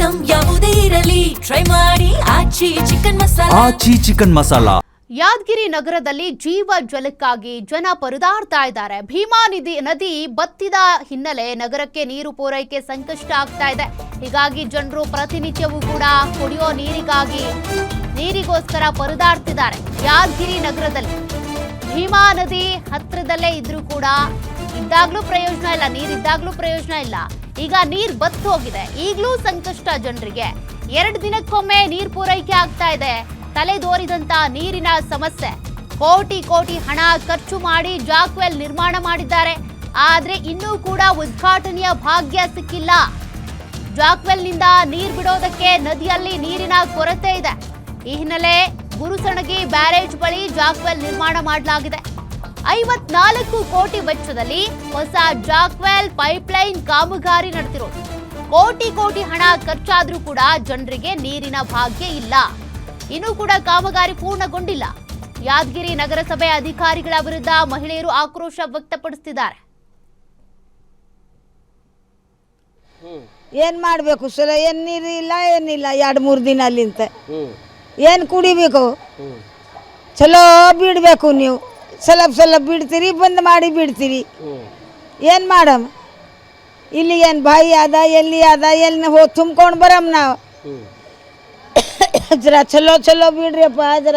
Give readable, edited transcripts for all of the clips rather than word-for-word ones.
Item ಯಾವುದೇ ಇರಲಿ try ಮಾಡಿ ಆಚಿ ಚಿಕನ್ ಮಸಾಲಾ. ಯಾದಗಿರಿ ನಗರದಲ್ಲಿ ಜೀವ ಜಲಕ್ಕಾಗಿ ಜನ ಪರದಾಡ್ತಾ ಇದ್ದಾರೆ. ಭೀಮಾ ನದಿ ಬತ್ತಿದ ಹಿನ್ನೆಲೆ ನಗರಕ್ಕೆ ನೀರು ಪೂರೈಕೆ ಸಂಕಷ್ಟ ಆಗ್ತಾ ಇದೆ. ಹೀಗಾಗಿ ಜನರು ಪ್ರತಿನಿತ್ಯವೂ ಕೂಡ ಕುಡಿಯೋ ನೀರಿಗೋಸ್ಕರ ಪರದಾಡ್ತಿದ್ದಾರೆ. ಯಾದಗಿರಿ ನಗರದಲ್ಲಿ ಭೀಮಾ ನದಿ ಹತ್ರದಲ್ಲೇ ಇದ್ರೂ ಕೂಡ ಇದ್ದಾಗ್ಲೂ ಪ್ರಯೋಜನ ಇಲ್ಲ, ನೀರಿದ್ದಾಗ್ಲೂ ಪ್ರಯೋಜನ ಇಲ್ಲ. ಈಗ ನೀರ್ ಬತ್ತು ಹೋಗಿದೆ, ಈಗಲೂ ಸಂಕಷ್ಟ ಜನರಿಗೆ. 2 ದಿನಕ್ಕೊಮ್ಮೆ ನೀರ್ ಪೂರೈಕೆ ಆಗ್ತಾ ಇದೆ. ತಲೆದೋರಿದಂತ ನೀರಿನ ಸಮಸ್ಯೆ. ಕೋಟಿ ಹಣ ಖರ್ಚು ಮಾಡಿ ಜಾಕ್ವೆಲ್ ನಿರ್ಮಾಣ ಮಾಡಿದ್ದಾರೆ. ಆದ್ರೆ ಇನ್ನೂ ಕೂಡ ಉದ್ಘಾಟನೆಯ ಭಾಗ್ಯ ಸಿಕ್ಕಿಲ್ಲ. ಜಾಕ್ವೆಲ್ನಿಂದ ನೀರ್ ಬಿಡೋದಕ್ಕೆ ನದಿಯಲ್ಲಿ ನೀರಿನ ಕೊರತೆ ಇದೆ. ಈ ಹಿನ್ನೆಲೆ ಗುರುಸಣಗಿ ಬ್ಯಾರೇಜ್ ಬಳಿ ಜಾಕ್ವೆಲ್ ನಿರ್ಮಾಣ ಮಾಡಲಾಗಿದೆ. 54 ಕೋಟಿ ವೆಚ್ಚದಲ್ಲಿ ಹೊಸ ಜಾಕ್ವೆಲ್ ಪೈಪ್ಲೈನ್ ಕಾಮಗಾರಿ ನಡೆದಿರೋದು. ಕೋಟಿ ಹಣ ಖರ್ಚಾದ್ರೂ ಕೂಡ ಜನರಿಗೆ ನೀರಿನ ಭಾಗ್ಯ ಇಲ್ಲ. ಇನ್ನೂ ಕೂಡ ಕಾಮಗಾರಿ ಪೂರ್ಣಗೊಂಡಿಲ್ಲ. ಯಾದಗಿರಿ ನಗರಸಭೆ ಅಧಿಕಾರಿಗಳ ವಿರುದ್ಧ ಮಹಿಳೆಯರು ಆಕ್ರೋಶ ವ್ಯಕ್ತಪಡಿಸುತ್ತಿದ್ದಾರೆ. ಏನ್ ಮಾಡಬೇಕು ಸರ್? ಏನ್ ನೀರು ಇಲ್ಲ, ಏನಿಲ್ಲ. 2-3 ದಿನ ಅಲ್ಲಿಂತ ಏನು ಕುಡಿಬೇಕು? ಚಲೋ ಬಿಡಬೇಕು. ನೀವು ಸ್ವಲ್ಪ ಬಿಡ್ತೀರಿ, ಬಂದ್ ಮಾಡಿ ಬಿಡ್ತೀರಿ. ಏನು ಮಾಡಮ್? ಇಲ್ಲಿ ಏನು ಬಾಯಿ ಅದ, ಎಲ್ಲಿ ಅದ, ಎಲ್ಲಿ ಹೋಗಿ ತುಂಬ್ಕೊಂಡು ಬರಮ್ ನಾವು. ಜರ ಚಲೋ ಬಿಡ್ರಿಯಪ್ಪ. ಜರ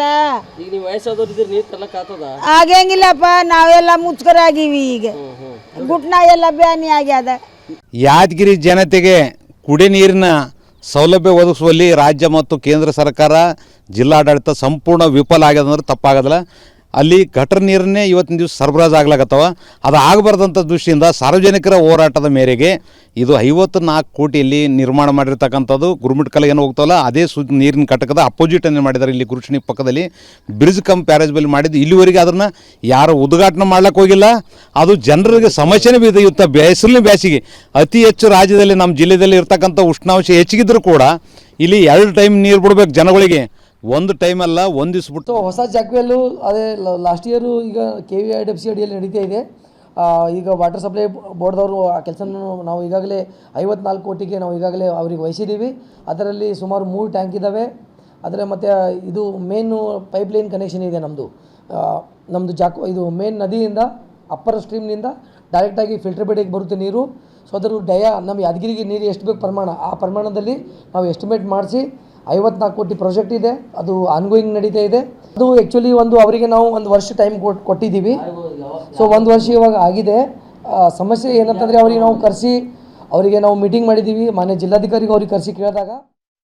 ಆಗಂಗಿಲ್ಲಪ್ಪ, ನಾವೆಲ್ಲ ಮುಚ್ಕರಾಗಿವಿ. ಈಗ ಗುಟ್ನ ಎಲ್ಲ ಬ್ಯಾನಿ ಆಗ್ಯದ. ಯಾದಗಿರಿ ಜನತೆಗೆ ಕುಡಿ ನೀರಿನ ಸೌಲಭ್ಯ ಒದಗಿಸುವಲ್ಲಿ ರಾಜ್ಯ ಮತ್ತು ಕೇಂದ್ರ ಸರ್ಕಾರ, ಜಿಲ್ಲಾಡಳಿತ ಸಂಪೂರ್ಣ ವಿಫಲ ಆಗ್ಯದಂದ್ರೆ ತಪ್ಪಾಗೋದಿಲ್ಲ. ಅಲ್ಲಿ ಗಟರ್ ನೀರನ್ನೇ ಇವತ್ತಿನ ದಿವಸ ಸರಬರಾಜು ಆಗ್ಲಾಗತ್ತವ. ಅದು ಆಗಬಾರ್ದಂಥ ದೃಷ್ಟಿಯಿಂದ ಸಾರ್ವಜನಿಕರ ಹೋರಾಟದ ಮೇರೆಗೆ ಇದು 54 ಕೋಟಿಯಲ್ಲಿ ನಿರ್ಮಾಣ ಮಾಡಿರ್ತಕ್ಕಂಥದ್ದು ಗುರುಮಿಟ್ಕಲ್ ಏನು ಹೋಗ್ತಾವಲ್ಲ ಅದೇ ನೀರಿನ ಘಟಕದ ಅಪೋಸಿಟ್ ಅನ್ನು ಮಾಡಿದ್ದಾರೆ. ಇಲ್ಲಿ ಗುರುಷಣಿ ಪಕ್ಕದಲ್ಲಿ ಬ್ರಿಡ್ಜ್ ಕಮ್ ಪ್ಯಾರೇಜ್ ಬಲ್ಲಿ ಮಾಡಿದ್ದು. ಇಲ್ಲಿವರೆಗೆ ಅದನ್ನು ಯಾರು ಉದ್ಘಾಟನೆ ಮಾಡ್ಲಿಕ್ಕೆ ಹೋಗಿಲ್ಲ. ಅದು ಜನರಿಗೆ ಸಮಸ್ಯೆನೇ ಬಿದ್ದ ಬೇಸಿಗೆ ಅತಿ ಹೆಚ್ಚು ರಾಜ್ಯದಲ್ಲಿ ನಮ್ಮ ಜಿಲ್ಲೆಯಲ್ಲಿ ಇರ್ತಕ್ಕಂಥ ಉಷ್ಣಾಂಶ ಹೆಚ್ಚಿಗಿದ್ರು ಕೂಡ ಇಲ್ಲಿ 2 ಟೈಮ್ ನೀರು ಬಿಡಬೇಕು ಜನಗಳಿಗೆ. ಒಂದು ಟೈಮ್ ಅಲ್ಲ, ಒಂದು ದಿವ್ಸ ಬಿಟ್ಟು ಹೊಸ ಜಾಕ್ವೆಲ್ಲು ಅದೇ ಲಾಸ್ಟ್ ಇಯರು ಈಗ KVIDFC ಅಡಿಯಲ್ಲಿ ನಡೀತಾ ಇದೆ. ಈಗ ವಾಟರ್ ಸಪ್ಲೈ ಬೋರ್ಡ್ದವರು ಆ ಕೆಲಸನ ನಾವು ಈಗಾಗಲೇ 54 ಕೋಟಿಗೆ ನಾವು ಈಗಾಗಲೇ ಅವ್ರಿಗೆ ವಹಿಸಿದ್ದೀವಿ. ಅದರಲ್ಲಿ ಸುಮಾರು 3 ಟ್ಯಾಂಕ್ ಇದ್ದಾವೆ. ಅದರ ಮತ್ತು ಇದು ಮೇನು ಪೈಪ್ಲೈನ್ ಕನೆಕ್ಷನ್ ಇದೆ ನಮ್ಮದು ಇದು ಮೇನ್ ನದಿಯಿಂದ ಅಪ್ಪರ್ ಸ್ಟ್ರೀಮ್ನಿಂದ ಡೈರೆಕ್ಟಾಗಿ ಫಿಲ್ಟರ್ ಬೇಡಿಗೆ ಬರುತ್ತೆ ನೀರು. ಸೊ ಅದರ ನಮ್ಮ ಯಾದಗಿರಿಗೆ ನೀರು ಎಷ್ಟು ಬೇಕು ಪ್ರಮಾಣ, ಆ ಪ್ರಮಾಣದಲ್ಲಿ ನಾವು ಎಸ್ಟಿಮೇಟ್ ಮಾಡಿಸಿ 54 ಕೋಟಿ ಪ್ರಾಜೆಕ್ಟ್ ಇದೆ. ಅದು ಆನ್ಗೋಯಿಂಗ್ ನಡೀತಾ ಇದೆ. ಅದು ಆ್ಯಕ್ಚುಲಿ ಅವರಿಗೆ ನಾವು 1 ವರ್ಷ ಟೈಮ್ ಕೊಟ್ಟಿದ್ದೀವಿ. ಸೊ 1 ವರ್ಷ ಇವಾಗ ಆಗಿದೆ. ಸಮಸ್ಯೆ ಏನಂತಂದರೆ ಅವರಿಗೆ ನಾವು ಮೀಟಿಂಗ್ ಮಾಡಿದ್ದೀವಿ. ಮಾನ್ಯ ಜಿಲ್ಲಾಧಿಕಾರಿಗೆ ಅವ್ರಿಗೆ ಕರೆಸಿ ಕೇಳಿದಾಗ